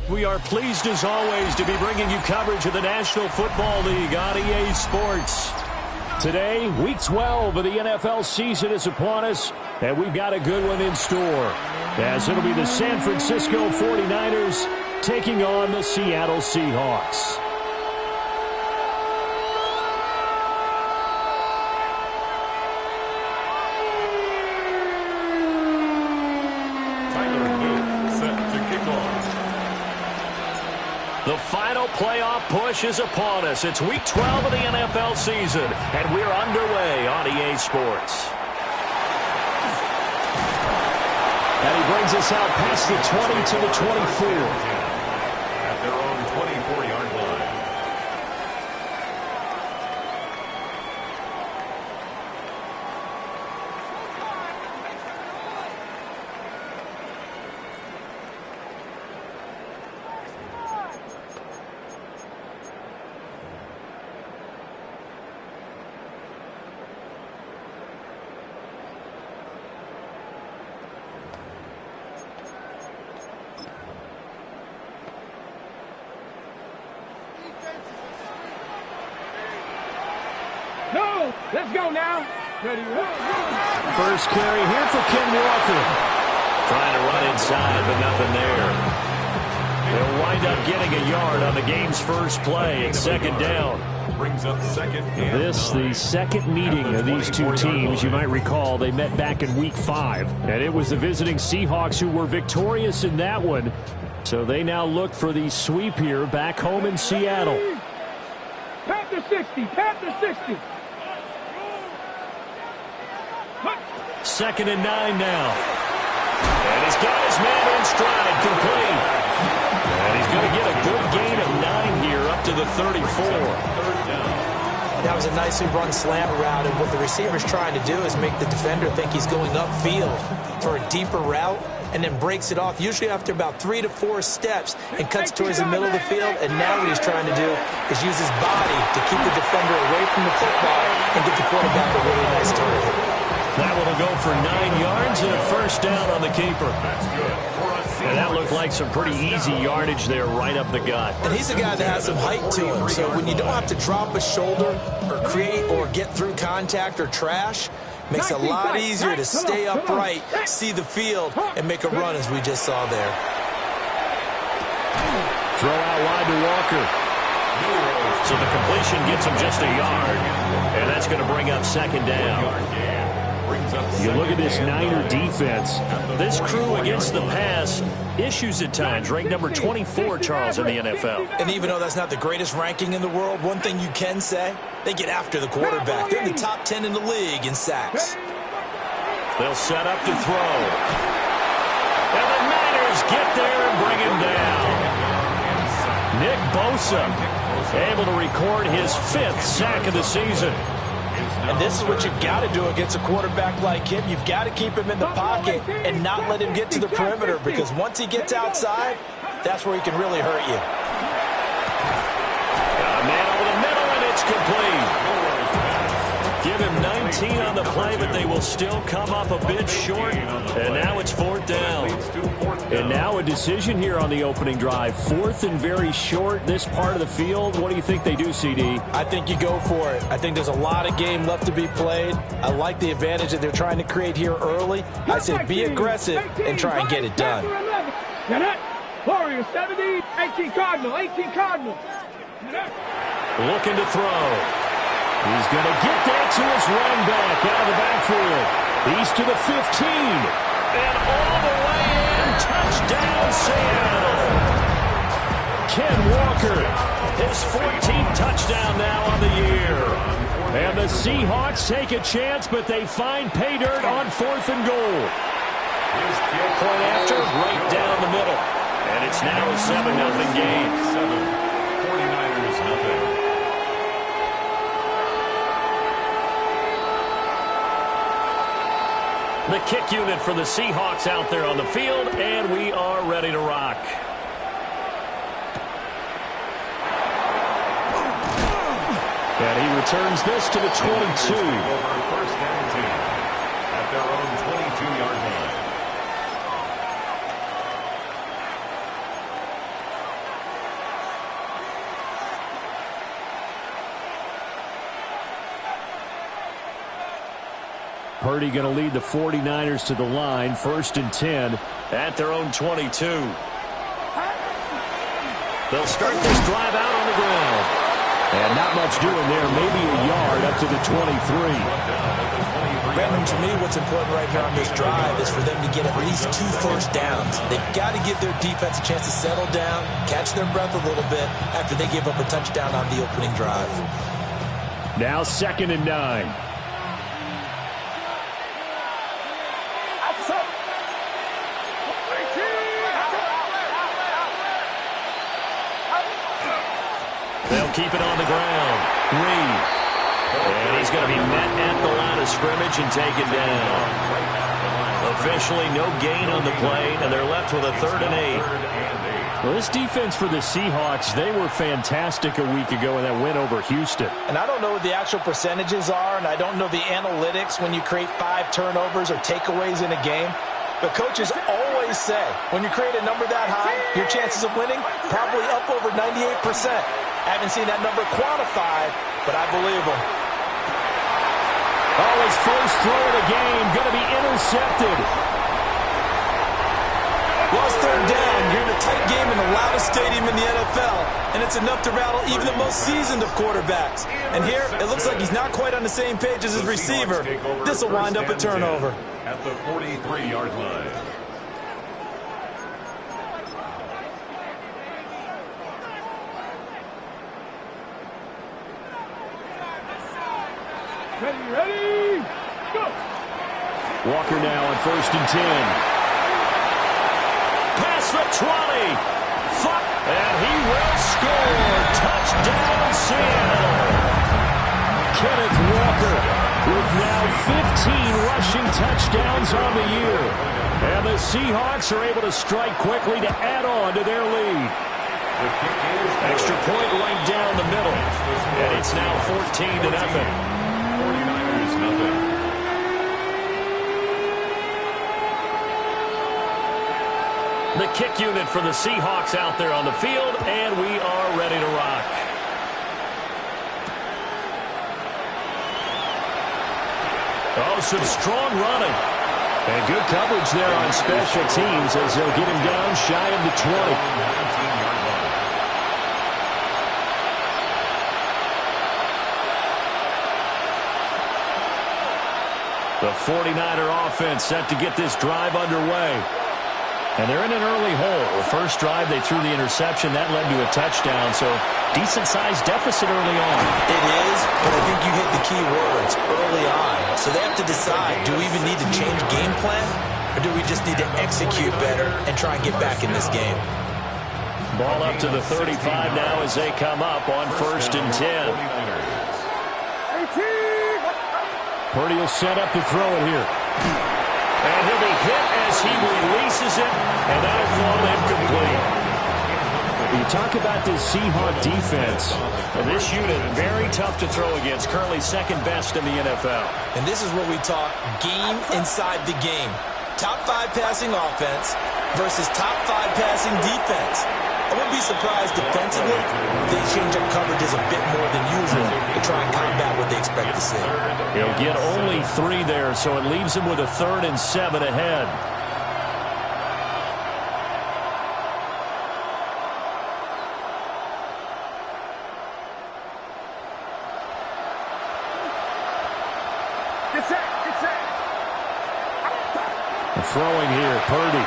We are pleased as always to be bringing you coverage of the National Football League on EA Sports. Today, Week 12 of the NFL season is upon us, and we've got a good one in store, as it'll be the San Francisco 49ers taking on the Seattle Seahawks. The final playoff push is upon us. It's Week 12 of the NFL season, and we're underway on EA Sports. And he brings us out past the 20 to the 24. At their own 24-yard line. Let's go now. First carry here for Ken Walker. Trying to run inside, but nothing there. They'll wind up getting a yard on the game's first play. It's second down. Brings up second and This, the second meeting of these two teams. You might recall they met back in Week 5. And it was the visiting Seahawks who were victorious in that one. So they now look for the sweep here back home in Seattle. Panther 60, Panther 60. Second and 9 now. And he's got his man in stride, complete. And he's going to get a good gain of 9 here up to the 34. That was a nicely run slant route, and what the receiver's trying to do is make the defender think he's going upfield for a deeper route, and then breaks it off, usually after about 3 to 4 steps, and cuts towards the middle of the field. And now what he's trying to do is use his body to keep the defender away from the football and get the quarterback a really nice target. That one will go for 9 yards and a first down on the keeper. And that looked like some pretty easy yardage there right up the gut. And he's a guy that has some height to him, so when you don't have to drop a shoulder or create or get through contact or trash, makes it a lot easier to stay upright, see the field, and make a run as we just saw there. Throw out wide to Walker. So the completion gets him just a yard. And that's going to bring up second down. You look at this Niner defense. This crew against the pass, issues at times. Ranked number 24, Charles, in the NFL. And even though that's not the greatest ranking in the world, one thing you can say, they get after the quarterback. They're in the top 10 in the league in sacks. They'll set up to throw. And the Niners get there and bring him down. Nick Bosa able to record his 5th sack of the season. And this is what you've got to do against a quarterback like him. You've got to keep him in the pocket and not let him get to the perimeter, because once he gets outside, that's where he can really hurt you. Got a man over the middle, and it's complete. Give him 19 on the play, but they will still come up a bit short. And now it's 4th down. And now a decision here on the opening drive. 4th and very short, this part of the field. What do you think they do, CD? I think you go for it. I think there's a lot of game left to be played. I like the advantage that they're trying to create here early. I say be aggressive and try and get it done. Warriors 70, 18 Cardinal, 18 Cardinal. Looking to throw. He's going to get that to his running back out of the backfield. He's to the 15. And all the way in. Touchdown, Seattle. Ken Walker, his 14th touchdown now on the year. And the Seahawks take a chance, but they find pay dirt on 4th and goal. Point after, right down the middle. And it's now a 7-0 game. 49ers nothing. The kick unit for the Seahawks out there on the field, and we are ready to rock. And he returns this to the 22. First and 10 at their own 22-yard line. Purdy going to lead the 49ers to the line, 1st and 10 at their own 22. They'll start this drive out on the ground. And not much doing there, maybe a yard up to the 23. Brandon, to me, what's important right here on this drive is for them to get at least 2 first downs. They've got to give their defense a chance to settle down, catch their breath a little bit after they give up a touchdown on the opening drive. Now 2nd and 9. They'll keep it on the ground. Reed. And he's going to be met at the line of scrimmage and taken down. Officially no gain on the play, and they're left with a 3rd and 8. Well, this defense for the Seahawks, they were fantastic a week ago in that win over Houston. And I don't know what the actual percentages are, and I don't know the analytics when you create 5 turnovers or takeaways in a game. But coaches always say, when you create a number that high, your chances of winning probably up over 98%. Haven't seen that number quantified, but I believe them. Oh, his first throw of the game going to be intercepted. Lost 3rd down. You're in a tight game in the loudest stadium in the NFL, and it's enough to rattle even the most seasoned of quarterbacks. And here, it looks like he's not quite on the same page as his receiver. This will wind up a turnover. At the 43-yard line. Ready, go! Walker now on 1st and 10. Past the 20. And he will score. Touchdown, Seattle. Kenneth Walker with now 15 rushing touchdowns on the year. And the Seahawks are able to strike quickly to add on to their lead. Extra point right down the middle. And it's now 14-0. 49ers nothing. The kick unit for the Seahawks out there on the field, and we are ready to rock. Oh, some strong running. And good coverage there on special teams as they'll get him down shy of the 20. The 49er offense set to get this drive underway. And they're in an early hole. The first drive, they threw the interception. That led to a touchdown, so decent-sized deficit early on. It is, but I think you hit the key words, early on. So they have to decide, do we even need to change game plan, or do we just need to execute better and try and get back in this game? Ball up to the 35 now as they come up on 1st and 10. Purdy will set up to throw it here. And he'll be hit as he releases it, and that'll fall incomplete. You talk about this Seahawk defense. And this unit, very tough to throw against. Currently 2nd best in the NFL. And this is where we talk game inside the game. Top 5 passing offense versus top 5 passing defense. I wouldn't be surprised defensively if they change up coverages a bit more than usual to try and combat what they expect to see. He'll get only 3 there, so it leaves him with a 3rd and 7 ahead. Throwing here, Purdy.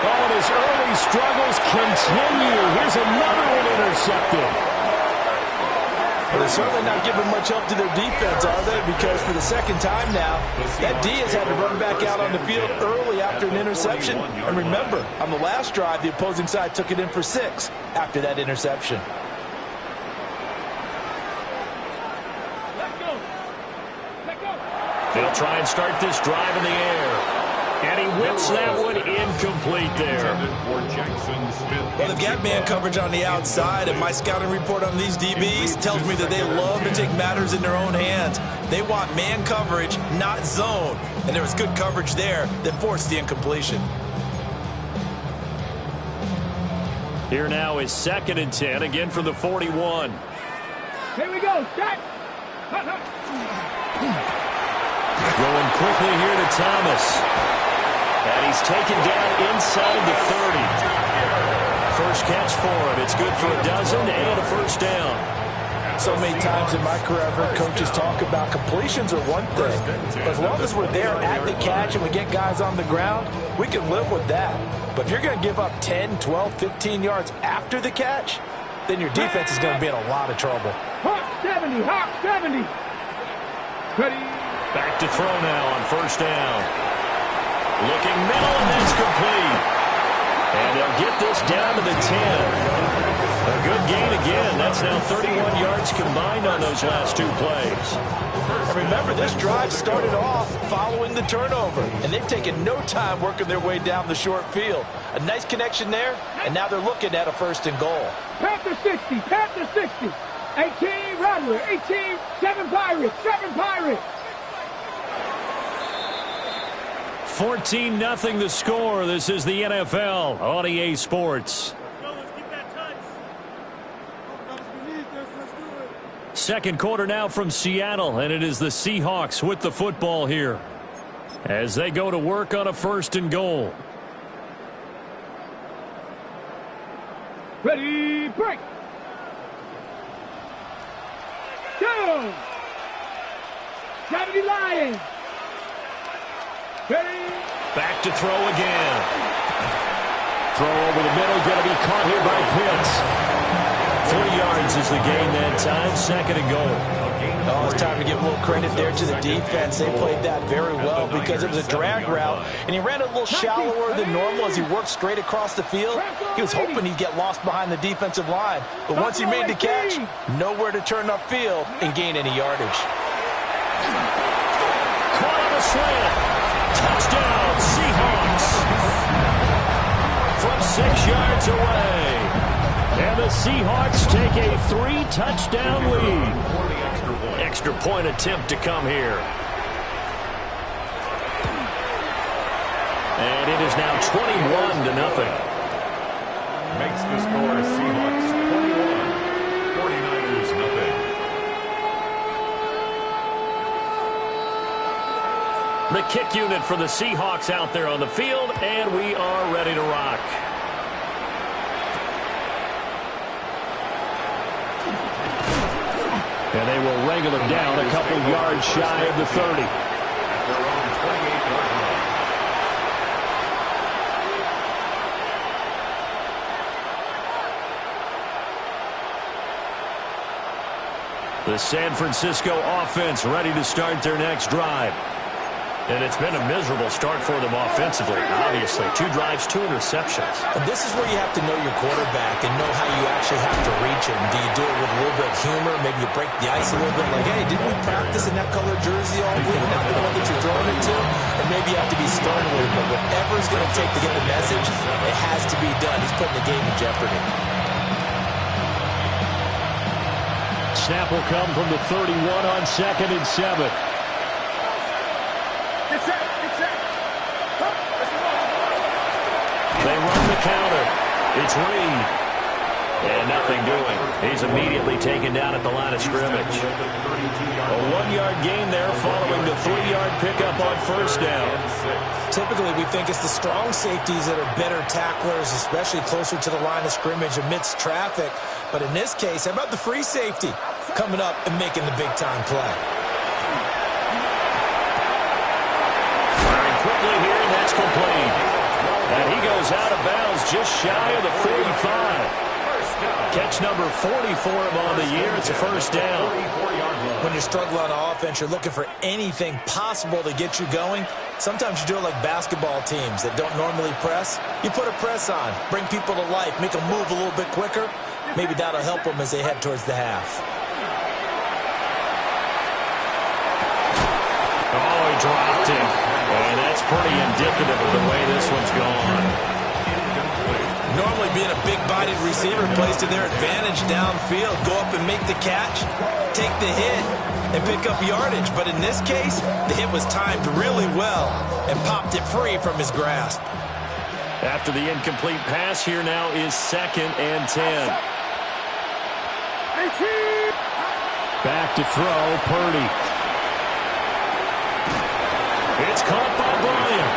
Oh, and his early struggles continue. Here's another one intercepted. Well, they're certainly not giving much help to their defense, are they? Because for the 2nd time now, that D has had to run back out on the field early after an interception. And remember, on the last drive, the opposing side took it in for 6 after that interception. Let go. Let go. They'll try and start this drive in the air. And he whips that one incomplete there. Well, they've got man coverage on the outside, and my scouting report on these DBs tells me that they love to take matters in their own hands. They want man coverage, not zone. And there was good coverage there that forced the incompletion. Here now is 2nd and 10, again from the 41. Here we go. Set. Going quickly here to Thomas. And he's taken down inside the 30. First catch for him. It's good for a dozen and a first down. So many times in my career, I've heard coaches talk about completions are one thing. But as long as we're there at the catch and we get guys on the ground, we can live with that. But if you're going to give up 10, 12, 15 yards after the catch, then your defense is going to be in a lot of trouble. Hawk 70, Hawk 70. Ready. Back to throw now on first down. Looking middle, and that's complete. And they'll get this down to the 10. A good gain again. That's now 31 yards combined on those last 2 plays. And remember, this drive started off following the turnover, and they've taken no time working their way down the short field. A nice connection there, and now they're looking at a 1st and goal. Panther 60, Panther 60. 18, Rattler, 18, 7 Pirates, 7 Pirates. 14-0 the score. This is the NFL on EA Sports. Second quarter now from Seattle, and it is the Seahawks with the football here as they go to work on a 1st and goal. Ready, break. Go. 70 Lions. Ready. Back to throw again. Throw over the middle, going to be caught here by Pitts. 3 yards is the gain that time. 2nd and goal. Oh, it's time to give a little credit there to the defense. They played that very well because it was a drag route, and he ran a little shallower than normal as he worked straight across the field. He was hoping he'd get lost behind the defensive line, but once he made the catch, nowhere to turn upfield and gain any yardage. Caught on a slant. Touchdown, Seahawks. From 6 yards away. And the Seahawks take a 3-touchdown lead. Extra point attempt to come here. And it is now 21-0. Makes the score Seahawks 21, 49ers nothing. The kick unit for the Seahawks out there on the field, and we are ready to rock. And they will wrangle him down a couple yards shy of the 30. At their own 28-yard line. The San Francisco offense ready to start their next drive. And it's been a miserable start for them offensively, obviously. 2 drives, 2 interceptions. And this is where you have to know your quarterback and know how you actually have to reach him. Do you do it with a little bit of humor? Maybe you break the ice a little bit like, hey, didn't we practice in that color jersey all week? Not the one that you're throwing it to? And maybe you have to be stern with it. But whatever it's going to take to get the message, it has to be done. He's putting the game in jeopardy. Snap will come from the 31 on 2nd and 7. They run the counter. It's Reed. And nothing doing. He's immediately taken down at the line of scrimmage. A 1-yard gain there following the 3-yard pickup on first down. Typically, we think it's the strong safeties that are better tacklers, especially closer to the line of scrimmage amidst traffic. But in this case, how about the free safety coming up and making the big-time play? Firing quickly here, and that's complete. And he goes out of bounds just shy of the 45. Catch number 40 for him on the year. It's a first down. When you're struggling on offense, you're looking for anything possible to get you going. Sometimes you do it like basketball teams that don't normally press. You put a press on, bring people to life, make them move a little bit quicker. Maybe that'll help them as they head towards the half. Oh, dropped him. And that's pretty indicative of the way this one's gone. Normally being a big-bodied receiver plays to their advantage downfield. Go up and make the catch, take the hit, and pick up yardage. But in this case, the hit was timed really well and popped it free from his grasp. After the incomplete pass, here now is 2nd and 10. Back to throw, Purdy. It's caught by Bryant.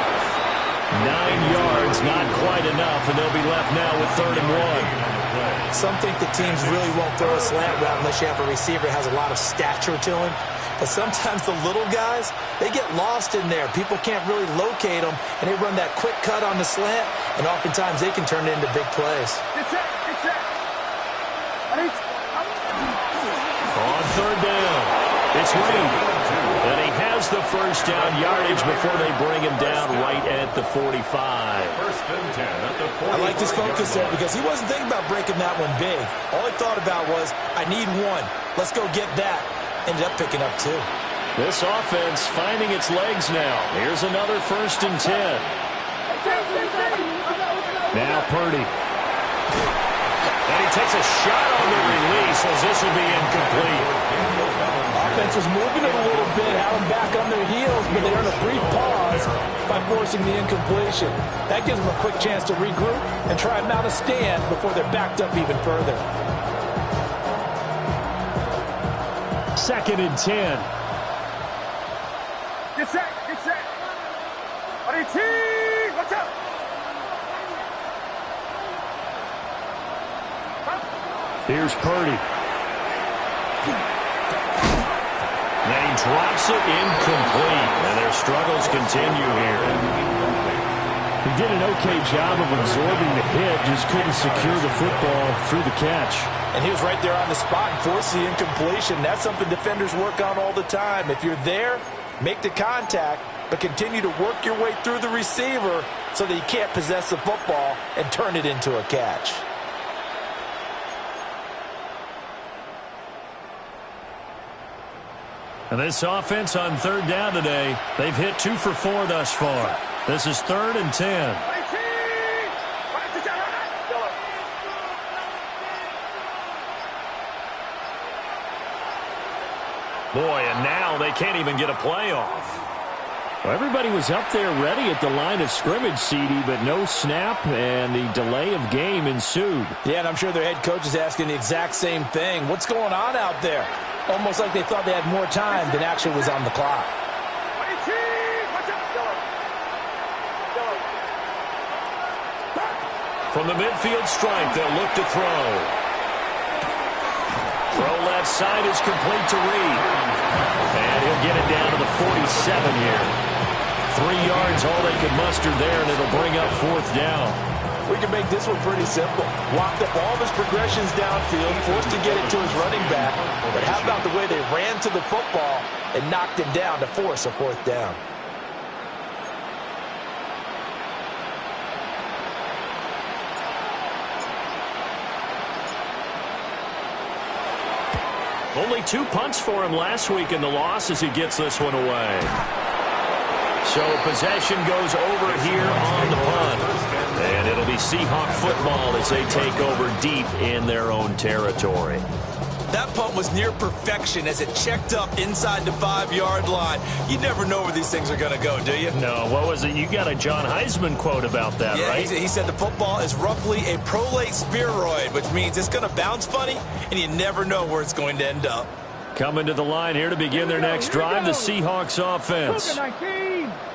9 yards, not quite enough, and they'll be left now with 3rd and 1. Some think the teams really won't throw a slant route unless you have a receiver that has a lot of stature to him. But sometimes the little guys, they get lost in there. People can't really locate them, and they run that quick cut on the slant, and oftentimes they can turn it into big plays. On 3rd down, it's Reed. And he has the first down yardage before they bring him down right at the 45. I like his focus there because he wasn't thinking about breaking that one big. All he thought about was, I need one. Let's go get that. Ended up picking up 2. This offense finding its legs now. Here's another 1st and 10. Now Purdy. And he takes a shot on the release as this will be incomplete. Offense was moving it a little bit, had them back on their heels, but they earned a brief pause by forcing the incompletion. That gives them a quick chance to regroup and try and mount a stand before they're backed up even further. 2nd and 10. Get set, get set. Watch out. Here's Purdy. Then he drops it incomplete, and their struggles continue here. He did an okay job of absorbing the hit, just couldn't secure the football through the catch. And he was right there on the spot and forced the incompletion. That's something defenders work on all the time. If you're there, make the contact, but continue to work your way through the receiver so that you can't possess the football and turn it into a catch. And this offense on 3rd down today, they've hit 2 for 4 thus far. This is 3rd and 10. Boy, and now they can't even get a play off. Well, everybody was up there ready at the line of scrimmage, CD, but no snap, and the delay of game ensued. Yeah, and I'm sure their head coach is asking the exact same thing. What's going on out there? Almost like they thought they had more time than actually was on the clock. From the midfield stripe, they'll look to throw. Throw left side is complete to Reed. And he'll get it down to the 47 here. 3 yards, all they could muster there, and it'll bring up 4th down. We can make this one pretty simple. Locked up all of his progressions downfield, forced to get it to his running back. But how about the way they ran to the football and knocked him down to force a 4th down? Only 2 punts for him last week in the loss as he gets this one away. So possession goes over here on the punt. And it'll be Seahawk football as they take over deep in their own territory. That punt was near perfection as it checked up inside the 5-yard line. You never know where these things are going to go, do you? No, what was it? You got a John Heisman quote about that, yeah, right? He said the football is roughly a prolate spheroid, which means it's going to bounce funny, and you never know where it's going to end up. Coming to the line here to begin their next drive, the Seahawks offense.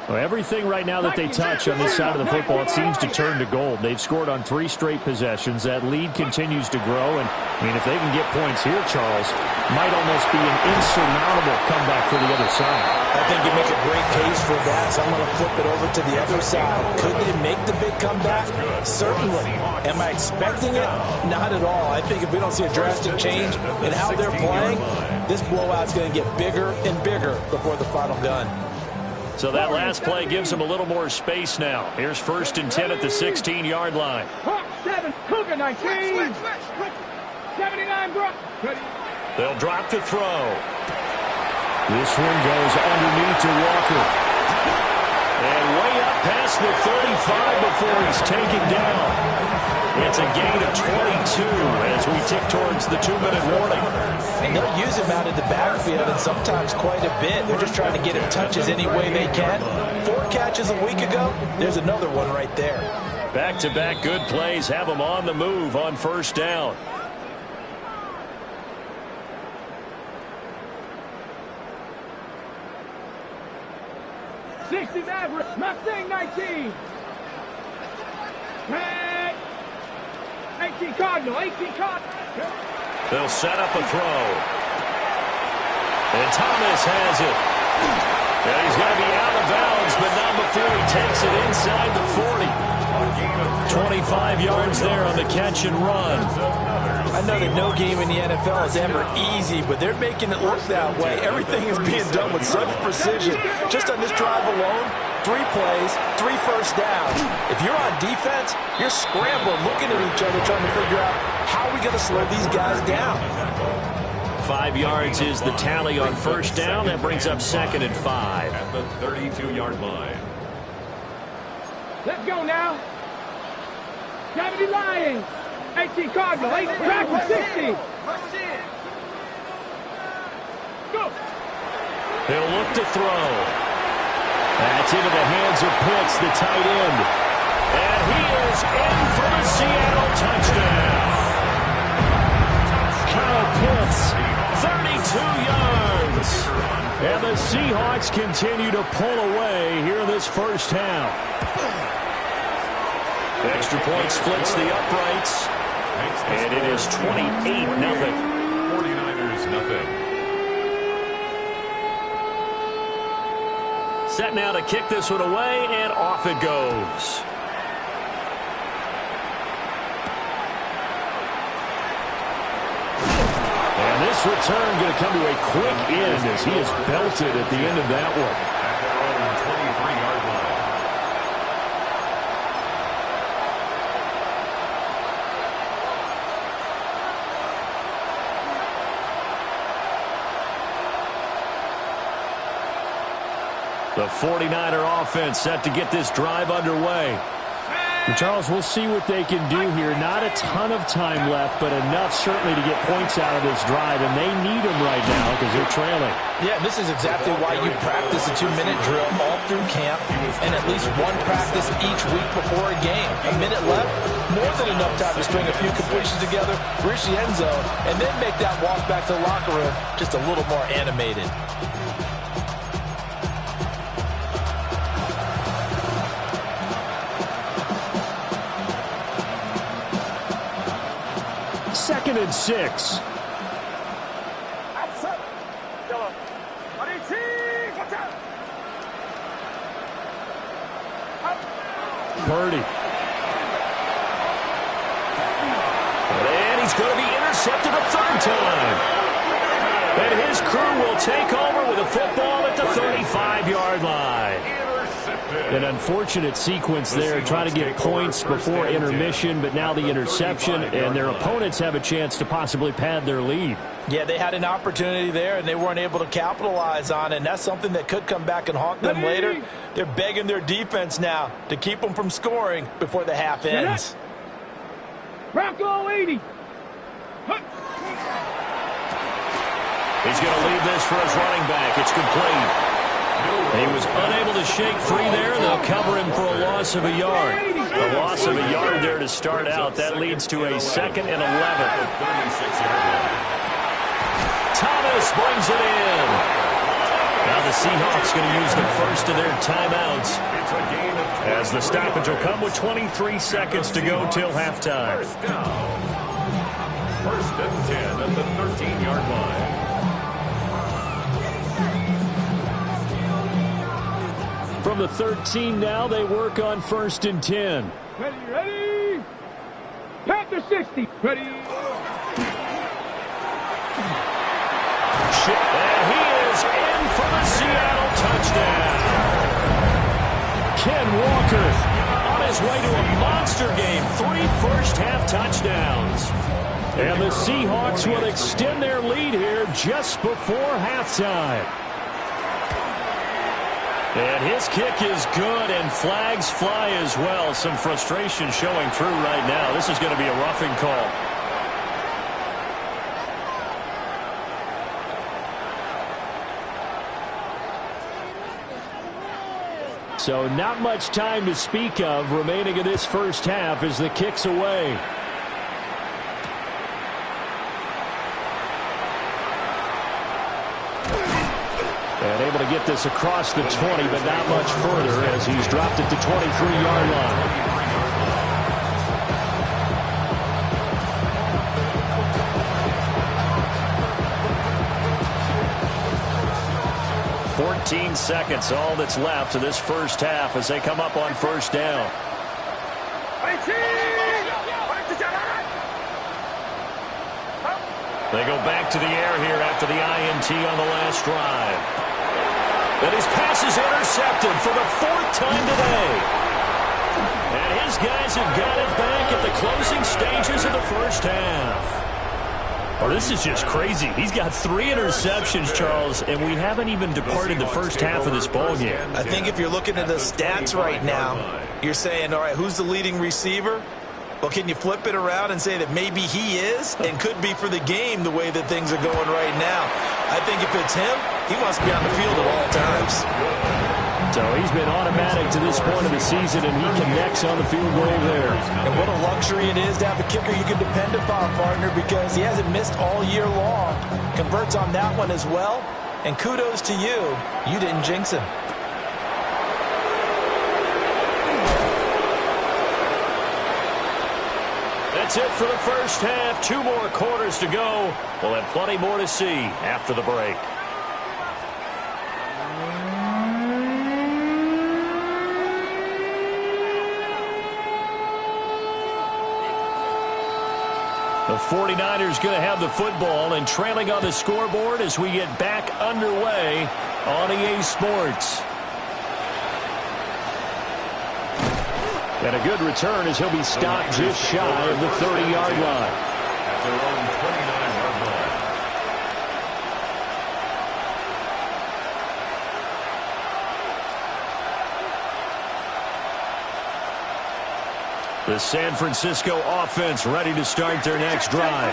Well, everything right now that they touch on this side of the football, it seems to turn to gold. They've scored on 3 straight possessions. That lead continues to grow. And, I mean, if they can get points here, Charles, might almost be an insurmountable comeback for the other side. I think you make a great case for that, so I'm going to flip it over to the other side. Could they make the big comeback? Certainly. Am I expecting it? Not at all. I think if we don't see a drastic change in how they're playing, this blowout's going to get bigger and bigger before the final gun. So that last play gives them a little more space now. Here's 1st and 10 at the 16-yard line. 7, Cougar 19. 79, bro. They'll drop to throw. This one goes underneath to Walker. And way up past the 35 before he's taken down. It's a gain of 22 as we tick towards the 2-minute warning. And they'll use him out in the backfield, and sometimes quite a bit. They're just trying to get him touches any way they can. 4 catches a week ago. There's another one right there. Back-to-back good plays have him on the move on first down. Maverick, Mustang 19. 18 Cardinal, 18 Cardinal. They'll set up a throw. And Thomas has it. And he's going to be out of bounds, but not before he takes it inside the 40. 25 yards there on the catch and run. I know that no game in the NFL is ever easy, but they're making it look that way. Everything is being done with such precision. Just on this drive alone, 3 plays, 3 first downs. If you're on defense, you're scrambling, looking at each other, trying to figure out how are we going to slow these guys down. 5 yards is the tally on first down. That brings up 2nd and 5. At the 32-yard line. Let's go now. 70 Lions. 18 Cardinal, 8 Cracker, 60. Go. He'll look to throw. That's into the hands of Pitts, the tight end. And he is in for the Seattle touchdown. Kyle Pitts, 32 yards. And the Seahawks continue to pull away here in this first half. Extra point splits the uprights. And it is 28-0. 49ers nothing. Set now to kick this one away, and off it goes. And this return going to come to a quick end as he is belted at the end of that one. At their own 23-yard line. The 49er offense set to get this drive underway. And Charles, we'll see what they can do here. Not a ton of time left, but enough certainly to get points out of this drive, and they need them right now because they're trailing. Yeah, this is exactly why you practice a 2-minute drill all through camp and at least one practice each week before a game. A minute left, more than enough time to string a few completions together, reach the end zone, and then make that walk back to the locker room just a little more animated. Second and 6. Purdy. And he's going to be intercepted a 3rd time. And his crew will take over with a football at the 35-yard line. An unfortunate sequence there, trying to get points before intermission, but now the interception, and their opponents have a chance to possibly pad their lead. Yeah, they had an opportunity there, and they weren't able to capitalize on it, and that's something that could come back and haunt them later. They're begging their defense now to keep them from scoring before the half ends. Bronco 80. He's going to leave this for his running back. It's complete. He was unable to shake free there, and they'll cover him for a loss of a yard. A loss of a yard there to start out. That leads to a 2nd and 11. Thomas brings it in. Now the Seahawks going to use the first of their timeouts, as the stoppage will come with 23 seconds to go till halftime. First and 10 at the 13-yard line. From the 13 now, they work on 1st and 10. Ready? Panther 60. Ready? And he is in for the Seattle touchdown. Ken Walker on his way to a monster game. 3 first-half touchdowns. And the Seahawks will extend their lead here just before halftime. And his kick is good, and flags fly as well. Some frustration showing through right now. This is going to be a roughing call. So not much time to speak of remaining in this first half as the kick's away. And able to get this across the 20, but not much further as he's dropped it to 23-yard line. 14 seconds, all that's left of this first half as they come up on first down. They go back to the air here after the INT on the last drive. And his pass is intercepted for the 4th time today. And his guys have got it back at the closing stages of the first half. Oh, this is just crazy. He's got 3 interceptions, Charles, and we haven't even departed the first half of this ballgame. I think if you're looking at the stats right now, you're saying, all right, who's the leading receiver? Well, can you flip it around and say that maybe he is and could be for the game the way that things are going right now? I think if it's him, he wants to be on the field at all times. So he's been automatic to this point of the season, and he connects on the field goal there. And what a luxury it is to have a kicker you can depend upon, partner, because he hasn't missed all year long. Converts on that one as well. And kudos to you. You didn't jinx him. That's it for the first half. 2 more quarters to go. We'll have plenty more to see after the break. The 49ers going to have the football and trailing on the scoreboard as we get back underway on EA Sports. And a good return as he'll be stopped just shy of the 30-yard line. At their own 29-yard line. The San Francisco offense ready to start their next drive.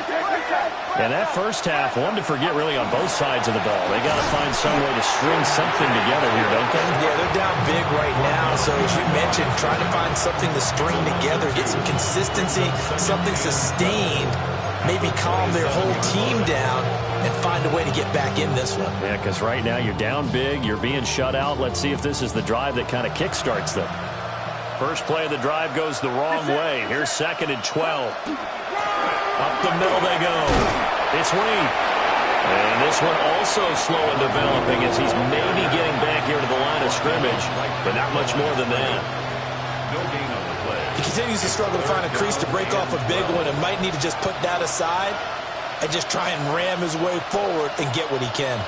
And that first half, one to forget really on both sides of the ball. They got to find some way to string something together here, don't they? Yeah, they're down big right now. So as you mentioned, trying to find something to string together, get some consistency, something sustained, maybe calm their whole team down and find a way to get back in this one. Yeah, because right now you're down big, you're being shut out. Let's see if this is the drive that kind of kickstarts them. First play of the drive goes the wrong way. Here's 2nd and 12. Up the middle they go. It's Reed. And this one also slow in developing as he's maybe getting back here to the line of scrimmage, but not much more than that. No gain on the play. He continues to struggle to find a crease to break off a big one and might need to just put that aside and just try and ram his way forward and get what he can.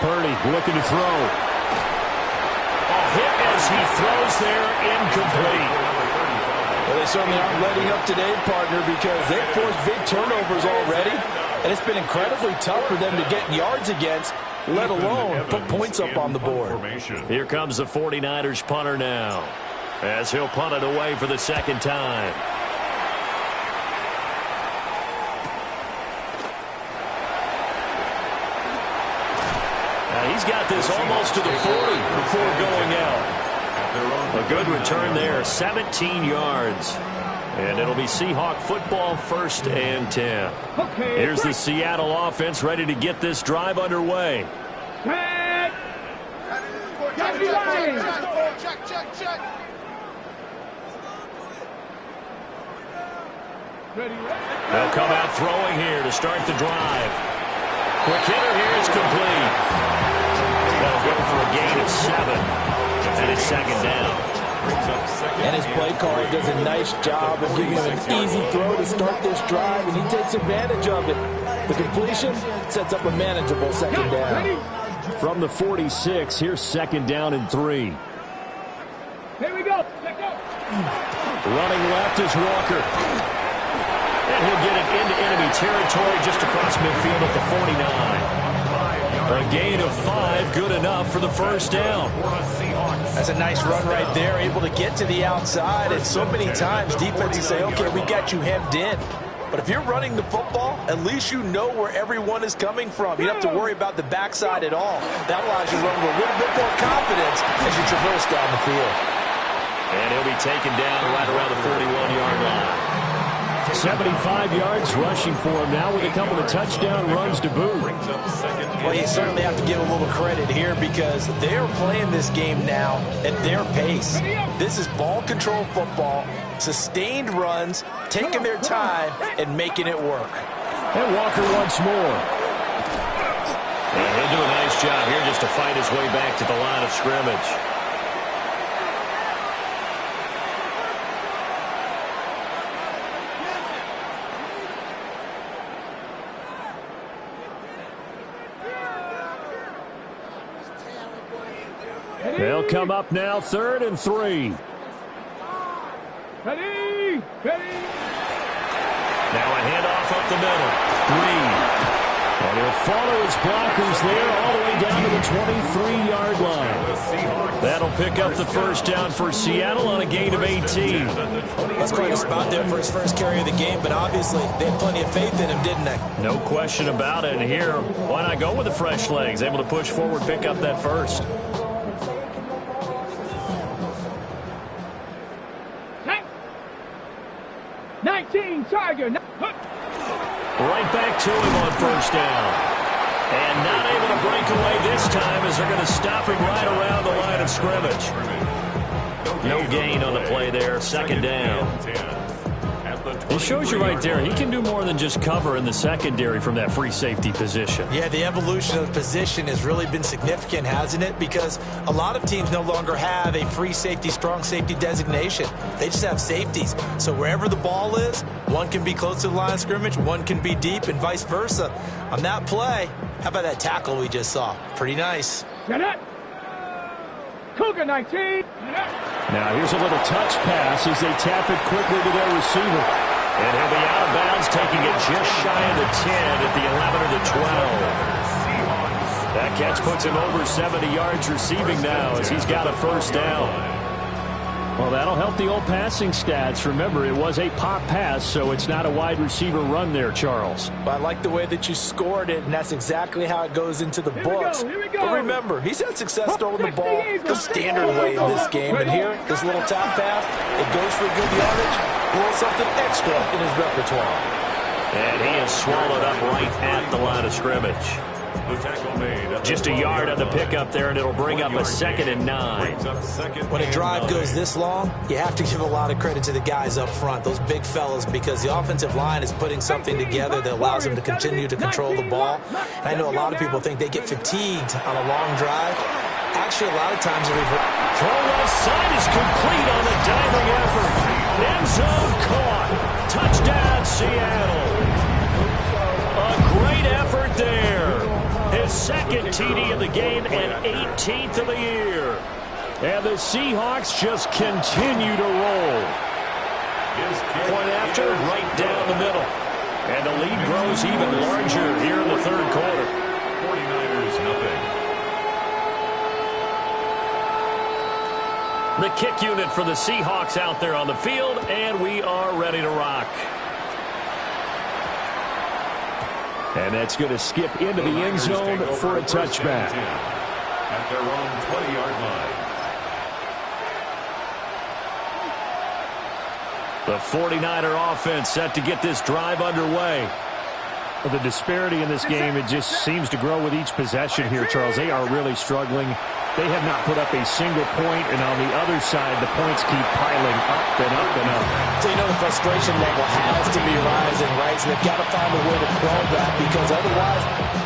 Purdy looking to throw. A hit as he throws there, incomplete. Well, they certainly aren't letting up today, partner, because they've forced big turnovers already, and it's been incredibly tough for them to get yards against, let alone put points up on the board. Here comes the 49ers punter now, as he'll punt it away for the 2nd time. He's got this almost to the 40 before going out. A good return there, 17 yards. And it'll be Seahawk football, 1st and 10. Here's the Seattle offense ready to get this drive underway. Check. They'll come out throwing here to start the drive. Quick hitter here is complete. That'll go for a gain of 7. And it's 2nd down. And his play caller does a nice job of giving him an easy throw to start this drive, and he takes advantage of it. The completion sets up a manageable 2nd down. From the 46, here's 2nd down and 3. Here we go. Running left is Walker. And he'll get it into enemy territory just across midfield at the 49. A gain of 5, good enough for the first down. That's a nice run right there, able to get to the outside. And so many times defenses say, okay, we got you hemmed in. But if you're running the football, at least you know where everyone is coming from. You don't have to worry about the backside at all. That allows you to run with a little bit more confidence as you traverse down the field. And he'll be taken down right around the 41-yard line. 75 yards rushing for him now with a couple of touchdown runs to boot. Well, you certainly have to give a little credit here because they're playing this game now at their pace. This is ball control football, sustained runs, taking their time and making it work. And Walker once more. And he'll do a nice job here just to fight his way back to the line of scrimmage. They'll come up now, 3rd and 3. Ready. Now a handoff up the middle. Green. And he'll follow his blockers there all the way down to the 23-yard line. That'll pick up the first down for Seattle on a gain of 18. That's quite a spot there for his first carry of the game, but obviously they had plenty of faith in him, didn't they? No question about it. And here, why not go with the fresh legs? Able to push forward, pick up that first. 19 Tiger. Right back to him on first down. And not able to break away this time as they're going to stop him right around the line of scrimmage. No gain on the play there. 2nd down. It shows you right there, he can do more than just cover in the secondary from that free safety position. Yeah, the evolution of the position has really been significant, hasn't it? Because a lot of teams no longer have a free safety, strong safety designation. They just have safeties. So wherever the ball is, one can be close to the line of scrimmage, one can be deep, and vice versa. On that play, how about that tackle we just saw? Pretty nice. Cougar 19. Now here's a little touch pass as they tap it quickly to their receiver. And he'll be out of bounds, taking it just shy of the 10 at the 11 or the 12. That catch puts him over 70 yards receiving now as he's got a first down. Well, that'll help the old passing stats. Remember, it was a pop pass, so it's not a wide receiver run there, Charles. But I like the way that you scored it, and that's exactly how it goes into the books. Here we go. But remember, he's had success throwing the ball the standard way in this game. And here, this little top pass, it goes for good yardage, a little something extra in his repertoire. And he is swallowed up right at the line of scrimmage. Just a yard on the pickup there, and it'll bring up a 2nd and 9. When a drive goes this long, you have to give a lot of credit to the guys up front, those big fellas, because the offensive line is putting something together that allows them to continue to control the ball. And I know a lot of people think they get fatigued on a long drive. Actually, a lot of times throw left side is complete on the diving effort. End zone caught. Touchdown, Seattle. A great effort there. His 2nd TD of the game and 18th of the year. And the Seahawks just continue to roll. Point after, right down the middle. And the lead grows even larger here in the 3rd quarter. 49ers nothing. The kick unit for the Seahawks out there on the field, and we are ready to rock. And that's going to skip into the end zone for a touchback. At their own 20-yard line. The 49er offense set to get this drive underway. The disparity in this game, it just seems to grow with each possession here, Charles. They are really struggling. They have not put up a single point, and on the other side, the points keep piling up and up and up. So you know the frustration level has to be rising, right? So they've got to find a way to quell that because otherwise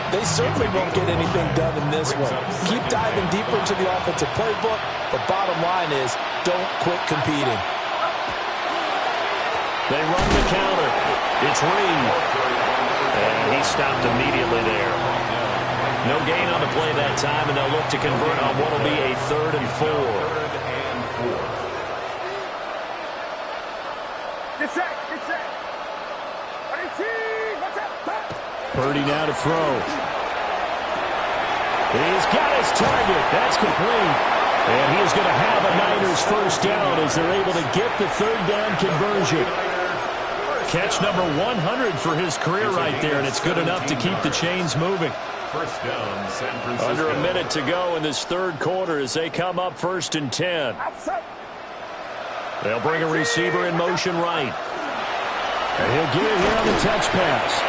they certainly won't get anything done in this one. Keep diving deeper into the offensive playbook, but bottom line is don't quit competing. They run the counter. It's Reed. And he stopped immediately there. No gain on the play that time, and they'll look to convert on what will be a 3rd and 4. Get set. Purdy now to throw. He's got his target. That's complete. And he is going to have a Niners first down as they're able to get the third down conversion. Catch number 100 for his career right there, and it's good enough to keep the chains moving. First down, San Francisco. Under a minute to go in this third quarter as they come up 1st and 10. They'll bring a receiver in motion right. And he'll get it here on the touch pass.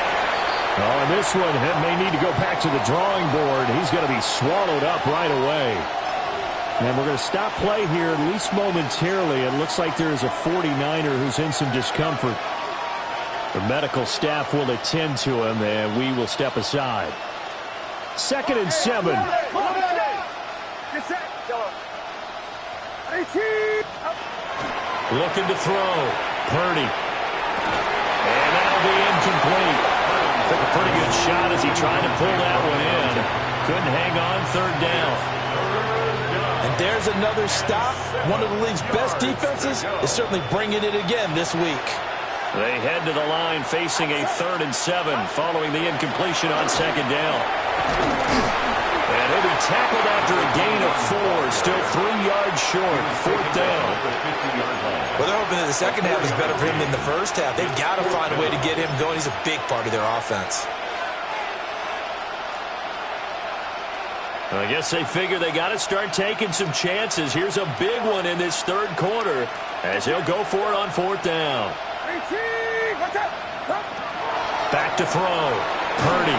Oh, and this one may need to go back to the drawing board. He's going to be swallowed up right away. And we're going to stop play here, at least momentarily. It looks like there is a 49er who's in some discomfort. The medical staff will attend to him, and we will step aside. 2nd and 7. Looking to throw. Purdy. And that'll be incomplete. Took a pretty good shot as he tried to pull that one in. Couldn't hang on, 3rd down. And there's another stop. One of the league's best defenses is certainly bringing it again this week. They head to the line facing a 3rd and 7 following the incompletion on 2nd down. And he'll be tackled after a gain of 4. Still 3 yards short. 4th down. Well, they're hoping that the second half is better for him than the first half. They've got to find a way to get him going. He's a big part of their offense. I guess they figure they got to start taking some chances. Here's a big one in this third quarter as he'll go for it on 4th down. Back to throw. Purdy.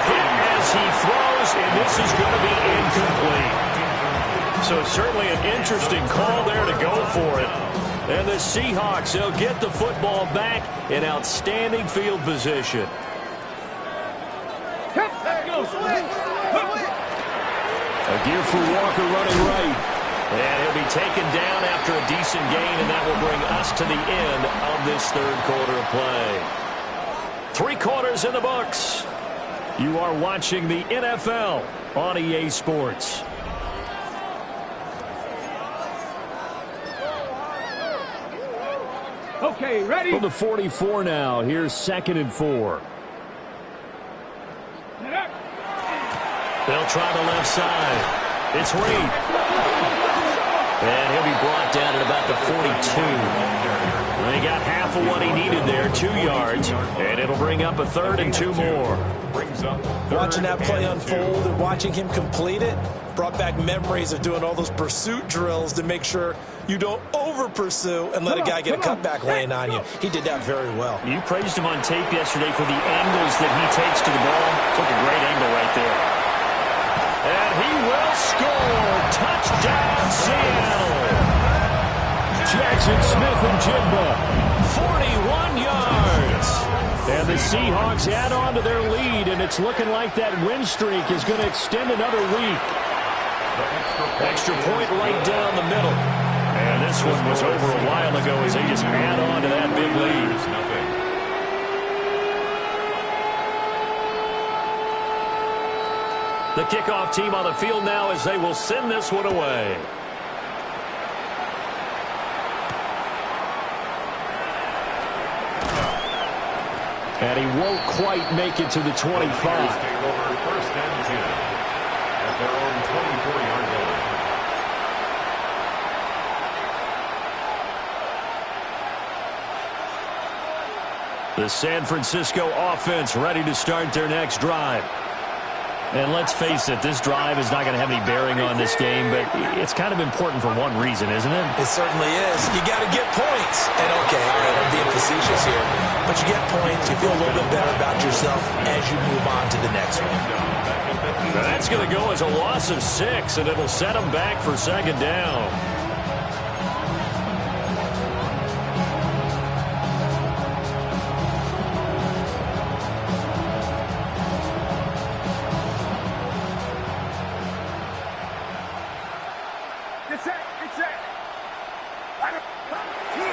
Hit as he throws, and this is going to be incomplete. So certainly an interesting call there to go for it. And the Seahawks, they'll get the football back in outstanding field position. A gear for Walker running right. And he'll be taken down after a decent gain, and that will bring us to the end of this third quarter of play. 3 quarters in the books. You are watching the NFL on EA Sports. Okay, ready? From the 44 now. Here's 2nd and 4. They'll try the left side. It's Reed. And he'll be brought down at about the 42. They got half of what he needed there, 2 yards. And it'll bring up a 3rd and 2 more. Watching that play unfold and watching him complete it brought back memories of doing all those pursuit drills to make sure you don't over-pursue and let a guy get a cutback lane on you. He did that very well. You praised him on tape yesterday for the angles that he takes to the ball. Took a great angle right there. And he will score. Touchdown, Seattle. Jackson Smith-Njigba, 41 yards. And the Seahawks add on to their lead, and it's looking like that win streak is going to extend another week. Extra point right down the middle. And this one was over a while ago as they just add on to that big lead. The kickoff team on the field now as they will send this one away. And he won't quite make it to the 25. First and 10 at their own 24-yard line. The San Francisco offense ready to start their next drive. And let's face it, this drive is not going to have any bearing on this game, but it's kind of important for one reason, isn't it? It certainly is. You got to get points. And okay, all right, I'm being facetious here. But you get points, you feel a little bit better about yourself as you move on to the next one. Now that's going to go as a loss of 6, and it'll set them back for 2nd down.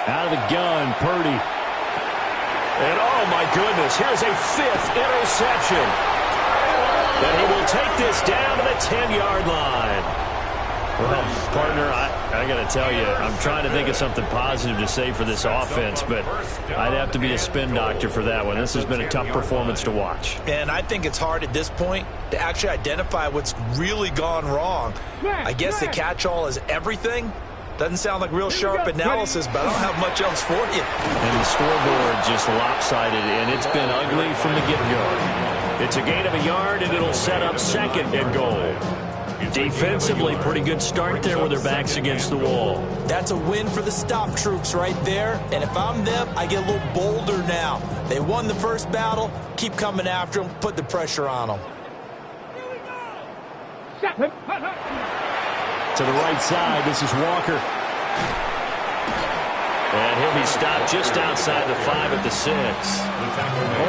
Out of the gun, Purdy. And oh my goodness, here's a 5th interception. And he will take this down to the 10-yard line. Well, partner, I got to tell you, I'm trying to think of something positive to say for this offense, but I'd have to be a spin doctor for that one. This has been a tough performance to watch. And I think it's hard at this point to actually identify what's really gone wrong. I guess the catch-all is everything. Doesn't sound like real sharp analysis, but I don't have much else for you. And the scoreboard just lopsided, and it's been ugly from the get-go. It's a gain of a yard, and it'll set up second and goal. Defensively, pretty good start there with their backs against the wall. That's a win for the stop troops right there. And if I'm them, I get a little bolder now. They won the first battle. Keep coming after them. Put the pressure on them. To the right side, this is Walker. And he'll be stopped just outside the 5 at the 6.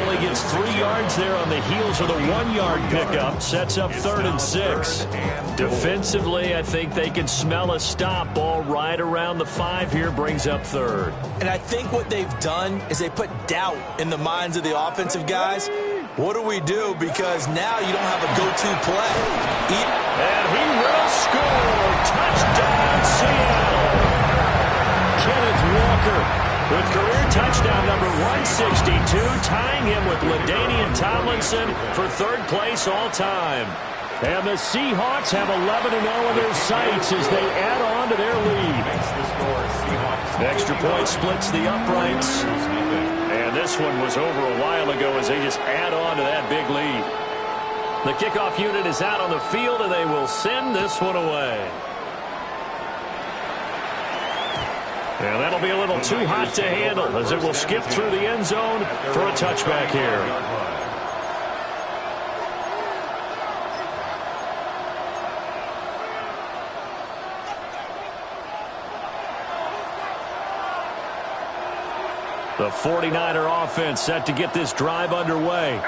Only gets 3 yards there on the heels of the 1-yard pickup. Sets up 3rd and 6. Defensively, I think they can smell a stop. Ball right around the 5 here, brings up 3rd. And I think what they've done is they put doubt in the minds of the offensive guys. What do we do? Because now you don't have a go-to play. And he will score. Touchdown, Seattle. Kenneth Walker with career touchdown number 162, tying him with LaDainian Tomlinson for 3rd place all time. And the Seahawks have 11-0 in their sights as they add on to their lead. Extra point splits the uprights. And this one was over a while ago as they just add on to that big lead. The kickoff unit is out on the field, and they will send this one away. And that'll be a little too hot to handle as it will skip through the end zone for a touchback here. The 49er offense set to get this drive underway.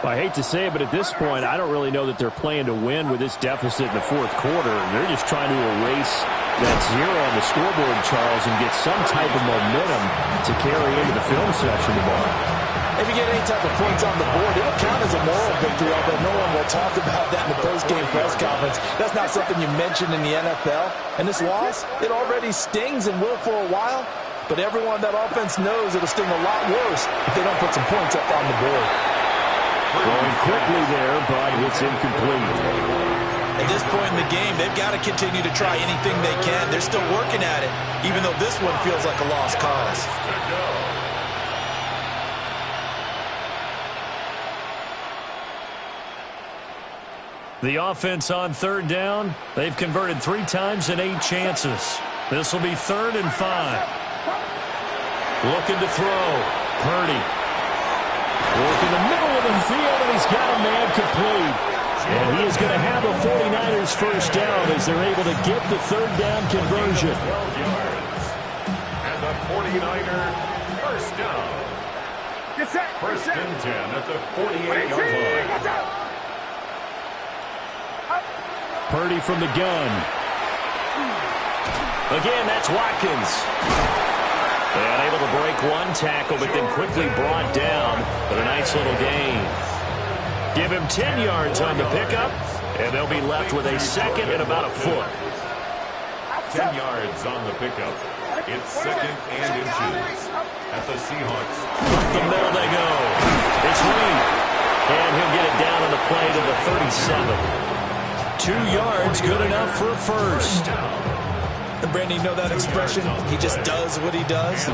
I hate to say it, but at this point, I don't really know that they're playing to win with this deficit in the 4th quarter. They're just trying to erase that 0 on the scoreboard, Charles, and get some type of momentum to carry into the film session tomorrow. If you get any type of points on the board, it'll count as a moral victory, although no one will talk about that in the post-game press conference. That's not something you mentioned in the NFL. And this loss, it already stings and will for a while, but everyone on that offense knows it'll sting a lot worse if they don't put some points up on the board. Throwing quickly there, but it's incomplete. At this point in the game, they've got to continue to try anything they can. They're still working at it, even though this one feels like a lost cause. The offense on 3rd down, they've converted 3 times in 8 chances. This will be 3rd and 5. Looking to throw. Purdy. Work in the middle of the field, and he's got a man complete. And he is going to have the 49ers first down as they're able to get the 3rd down conversion. 12 yards. And the 49ers first down. First and 10 at the 48-yard line. Purdy from the gun. Again, that's Watkins. And able to break 1 tackle, but then quickly brought down. But a nice little gain. Give him 10 yards on the pickup, and they'll be left with a 2nd and about a foot. 10 yards on the pickup. It's 2nd and inches at the Seahawks. Up the middle they go. It's Reed. And he'll get it down on the play to the 37. 2 yards, good enough for a first. And Brandon, you know that expression? He just does what he does.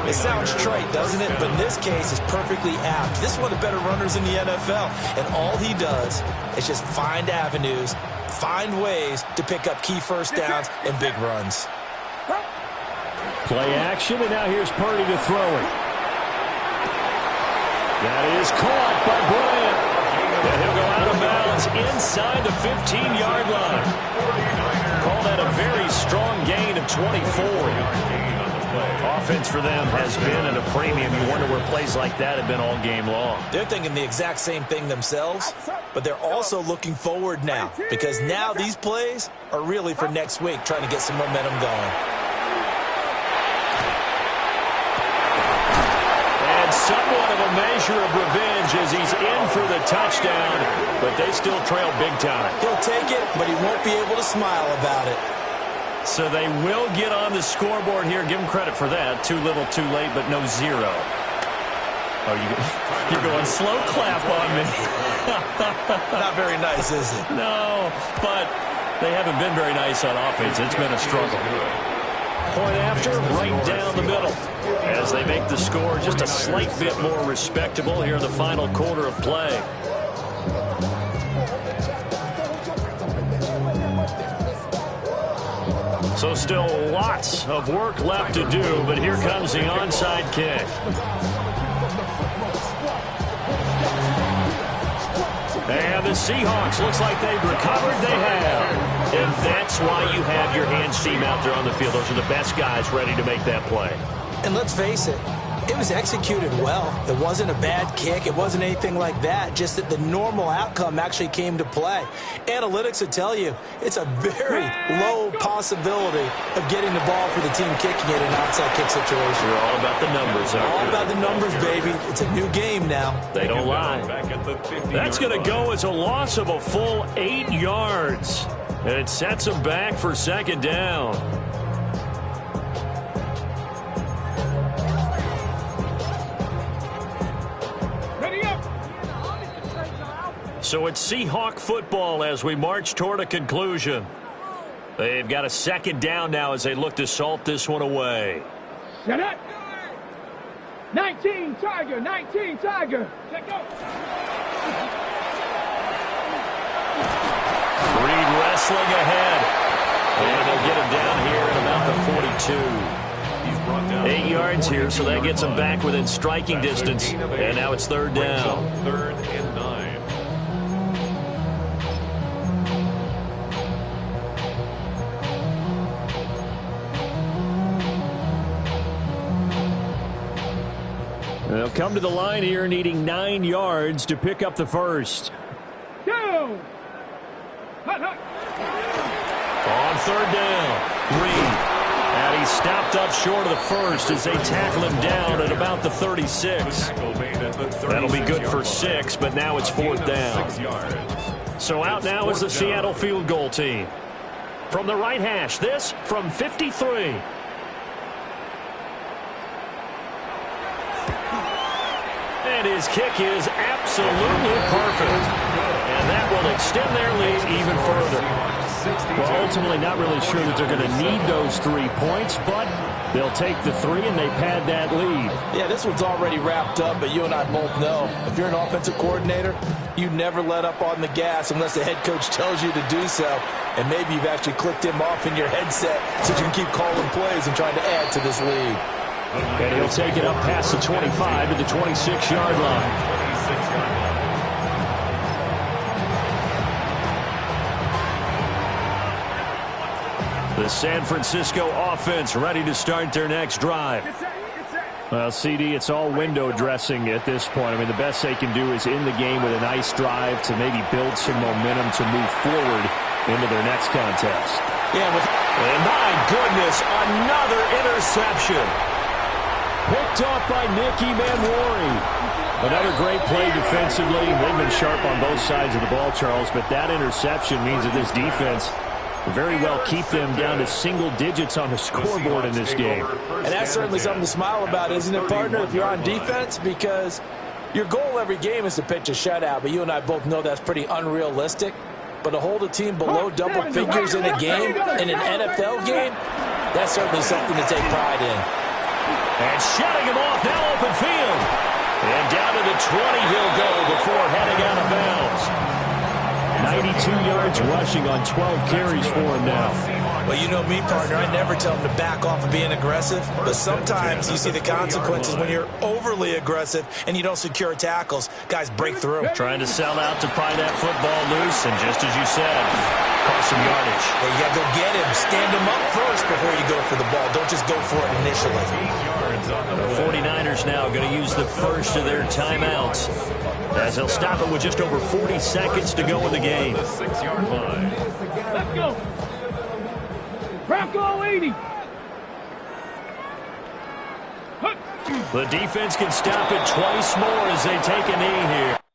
It sounds trite, doesn't it? But in this case, it's perfectly apt. This is one of the better runners in the NFL. And all he does is just find avenues, find ways to pick up key first downs and big runs. Play action, and now here's Purdy to throw it. That is caught by Bryant. And he'll go out of bounds inside the 15-yard line. Call that a very strong gain of 24. Offense for them has been at a premium. You wonder where plays like that have been all game long. They're thinking the exact same thing themselves, but they're also looking forward now because now these plays are really for next week, trying to get some momentum going. And somewhat of a man measure of revenge as he's in for the touchdown, but they still trail big time. He'll take it, but he won't be able to smile about it. So they will get on the scoreboard here. Give him credit for that. Too little, too late, but no zero. Oh, you're going slow clap on me. Not very nice, is it? No, but they haven't been very nice on offense. It's been a struggle. Point after, right down the middle. As they make the score just a slight bit more respectable here in the final quarter of play. So still lots of work left to do, but here comes the onside kick. And the Seahawks, looks like they've recovered. They have. And that's why you have your hands team out there on the field. Those are the best guys ready to make that play. And let's face it, it was executed well. It wasn't a bad kick. It wasn't anything like that. Just that the normal outcome actually came to play. Analytics will tell you it's a very low possibility of getting the ball for the team kicking it in an outside kick situation. You're all about the numbers, aren't you? All about the numbers, baby. It's a new game now. They don't lie. That's going to go as a loss of a full 8 yards. And it sets them back for second down. So it's Seahawk football as we march toward a conclusion. They've got a second down now as they look to salt this one away. Set up. 19 Tiger, 19 Tiger. Check go. Reed wrestling ahead. And they'll get him down here at about the 42. 8 yards here, so that gets him back within striking distance. And now it's third down. Third and 9. They'll come to the line here needing 9 yards to pick up the first. Down. Hut, hut. On third down, Reed. And he's stopped up short of the first as they tackle him down at about the 36. That'll be good for 6, but now it's fourth down. So out now is the Seattle field goal team. From the right hash, this from 53. And his kick is absolutely perfect. And that will extend their lead even further. Well, ultimately not really sure that they're going to need those 3 points, but they'll take the 3 and they pad that lead. Yeah, this one's already wrapped up, but you and I both know if you're an offensive coordinator, you never let up on the gas unless the head coach tells you to do so. And maybe you've actually clicked him off in your headset so you can keep calling plays and trying to add to this lead. And he'll take it up past the 25 to the 26-yard line. The San Francisco offense ready to start their next drive. Well, CD, it's all window dressing at this point. I mean, the best they can do is in the game with a nice drive to maybe build some momentum to move forward into their next contest. Yeah, and my goodness, another interception. Picked off by Nicky Manwari. Another great play defensively. They've been sharp on both sides of the ball, Charles, but that interception means that this defense very well keep them down to single digits on the scoreboard in this game. And that's certainly something to smile about, isn't it, partner, if you're on defense? Because your goal every game is to pitch a shutout, but you and I both know that's pretty unrealistic. But to hold a team below double figures in a game, in an NFL game, that's certainly something to take pride in. And shutting him off, now open field. And down to the 20 he'll go before heading out of bounds. 92 yards rushing on 12 carries for him now. Well, you know me, partner. I never tell him to back off of being aggressive. But sometimes you see the consequences when you're overly aggressive and you don't secure tackles. Guys break through. Trying to sell out to pry that football loose. And just as you said, cost some yardage. Yeah, you got to go get him. Stand him up first before you go for the ball. Don't just go for it initially. The 49ers now going to use the first of their timeouts as they'll stop it with just over 40 seconds to go in the game. The 6-yard line. Let's go. Bronco 80. The defense can stop it twice more as they take a knee here.